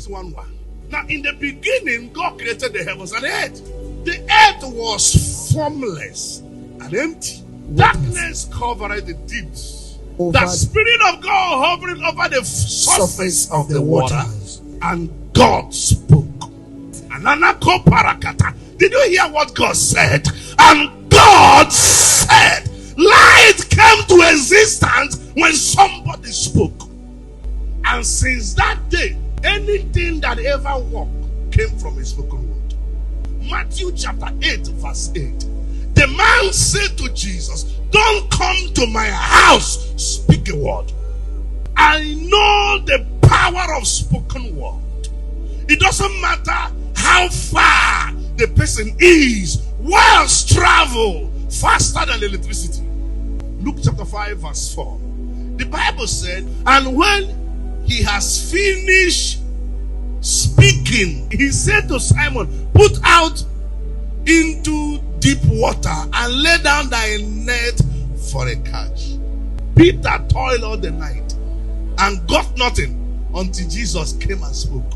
Genesis 1:1. Now, in the beginning, God created the heavens and the earth. The earth was formless and empty. Darkness covered the deeps. The Spirit of God hovering over the surface of the waters. And God spoke. Did you hear what God said? And God said, light came to existence when somebody spoke. And since that day, anything that ever walked came from a spoken word. Matthew chapter 8 verse 8. The man said to Jesus, don't come to my house, speak a word. I know the power of spoken word. It doesn't matter how far the person is, words travel faster than electricity. Luke chapter 5 verse 4. The Bible said, and when he has finished speaking, he said to Simon, put out into deep water and lay down thy net for a catch. Peter toiled all the night and got nothing until Jesus came and spoke.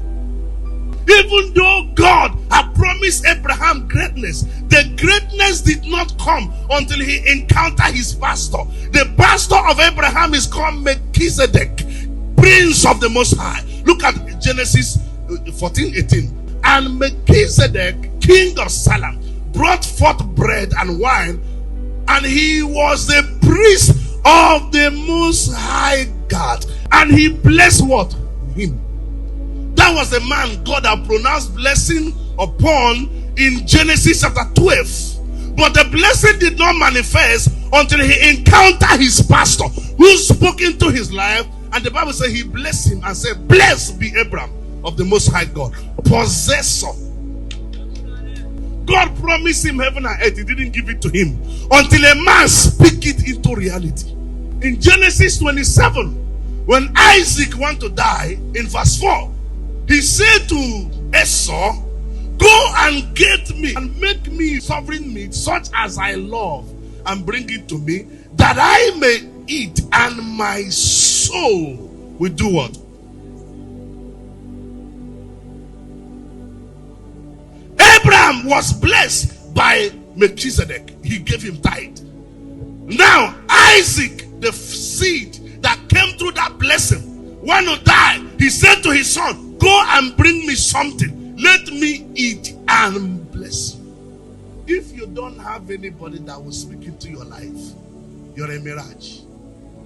Even though God had promised Abraham greatness, the greatness did not come until he encountered his pastor. The pastor of Abraham is called Melchizedek, Prince of the Most High. Look at Genesis 14:18. And Melchizedek, king of Salem, brought forth bread and wine, and he was the priest of the Most High God. And he blessed what? Him. That was the man God had pronounced blessing upon in Genesis chapter 12. But the blessing did not manifest until he encountered his pastor, who spoke into his life. And the Bible says he blessed him and said, blessed be Abraham of the Most High God, possessor. God promised him heaven and earth. He didn't give it to him until a man speak it into reality. In Genesis 27, when Isaac wanted to die, in verse 4, he said to Esau, go and get me and make me sovereign meat such as I love, and bring it to me, that I may eat, and my soul will do what? Abraham was blessed by Melchizedek. He gave him tithe. Now Isaac, the seed that came through that blessing, when he died, he said to his son, go and bring me something. Let me eat and bless you. If you don't have anybody that will speak into your life, you're a mirage.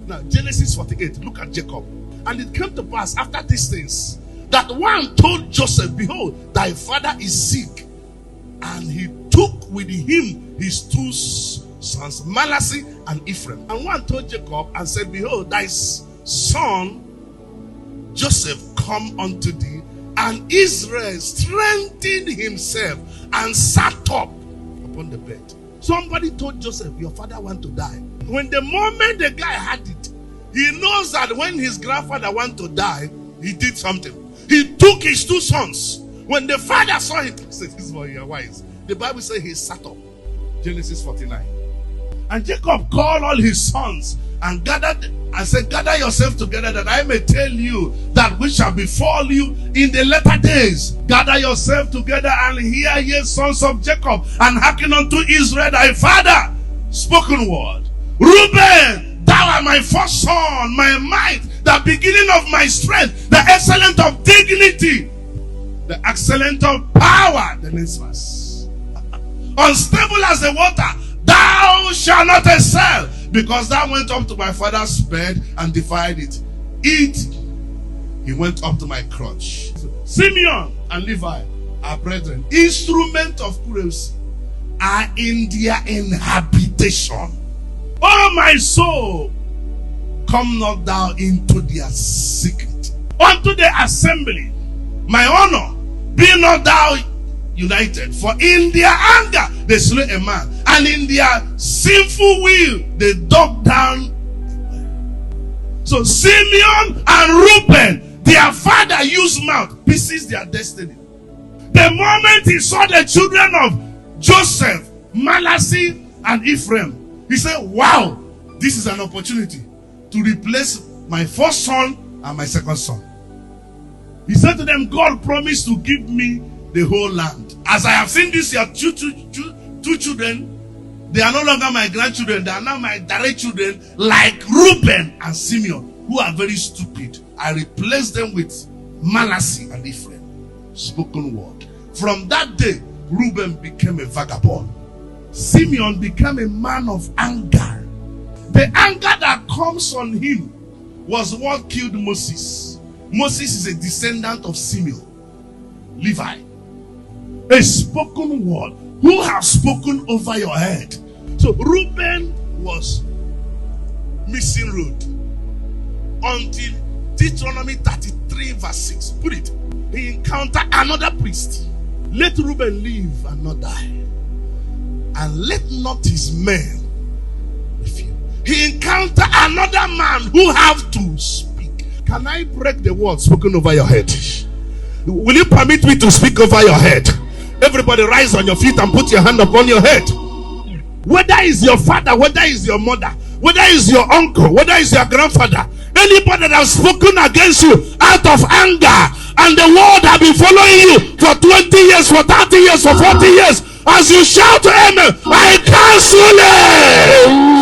Now, Genesis 48, look at Jacob. And it came to pass after these things that one told Joseph, behold, thy father is sick. And he took with him his two sons, Manasseh and Ephraim. And one told Jacob and said, behold, thy son Joseph come unto thee. And Israel strengthened himself and sat up upon the bed. Somebody told Joseph, your father want to die. When the moment the guy had it, he knows that when his grandfather want to die, he did something. He took his two sons. When the father saw him, he said, this boy, you are wise. The Bible says he sat up. Genesis 49. And Jacob called all his sons and gathered and said, gather yourself together that I may tell you that which shall befall you in the latter days. Gather yourself together and hear, ye sons of Jacob, and hearken unto Israel thy father. Spoken word. Reuben, thou art my first son, my might, the beginning of my strength, the excellent of dignity, the excellent of power. The next verse. Unstable as the water, thou shalt not excel, because thou went up to my father's bed and defied it. He went up to my crotch. Simeon and Levi are brethren. Instrument of cruelty are in their inhabitation. Oh, my soul, come not thou into their secret. Unto the assembly, my honor, be not thou united. For in their anger they slew a man, and in their sinful will they dug down. So Simeon and Reuben, their father used mouth, pieces their destiny. The moment he saw the children of Joseph, Manasseh and Ephraim, he said, wow, this is an opportunity to replace my first son and my second son. He said to them, God promised to give me the whole land. As I have seen this, your two children, they are no longer my grandchildren, they are now my direct children, like Reuben and Simeon, who are very stupid. I replaced them with Manasseh and Ephraim. Spoken word. From that day, Reuben became a vagabond. Simeon became a man of anger. The anger that comes on him was what killed Moses. Moses is a descendant of Simeon, Levi. A spoken word. Who has spoken over your head? So Reuben was missing road until Deuteronomy 33 verse 6. Put it. He encountered another priest. Let Reuben live and not die, and let not his men refuse. He encountered another man who have to speak. Can I break the word spoken over your head? Will you permit me to speak over your head? Everybody rise on your feet and put your hand upon your head. Whether it's your father, whether it's your mother, whether it's your uncle, whether it's your grandfather, anybody that has spoken against you out of anger, and the world have been following you for 20 years, for 30 years, for 40 years, as you shout to Amen, I cancel it.